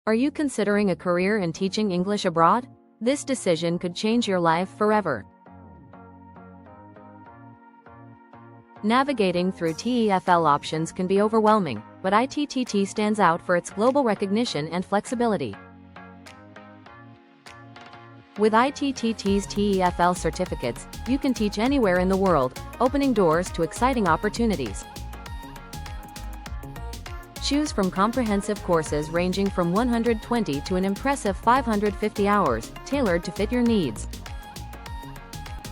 Are you considering a career in teaching English abroad? This decision could change your life forever. Navigating through TEFL options can be overwhelming, but ITTT stands out for its global recognition and flexibility. With ITTT's TEFL certificates, you can teach anywhere in the world, opening doors to exciting opportunities. Choose from comprehensive courses ranging from 120 to an impressive 550 hours, tailored to fit your needs.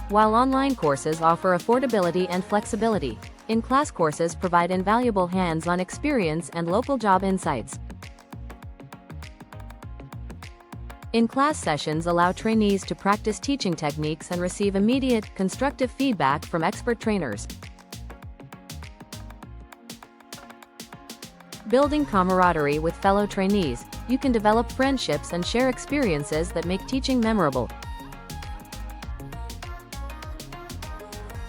While online courses offer affordability and flexibility, in-class courses provide invaluable hands-on experience and local job insights. In-class sessions allow trainees to practice teaching techniques and receive immediate, constructive feedback from expert trainers. Building camaraderie with fellow trainees, you can develop friendships and share experiences that make teaching memorable.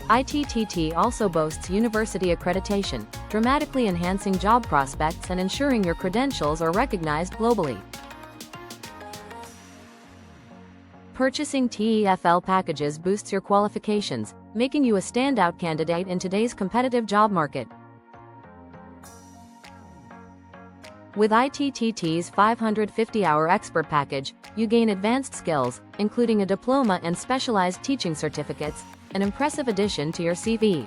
ITTT also boasts university accreditation, dramatically enhancing job prospects and ensuring your credentials are recognized globally. Purchasing TEFL packages boosts your qualifications, making you a standout candidate in today's competitive job market. With ITTT's 550-hour expert package, you gain advanced skills, including a diploma and specialized teaching certificates, an impressive addition to your CV.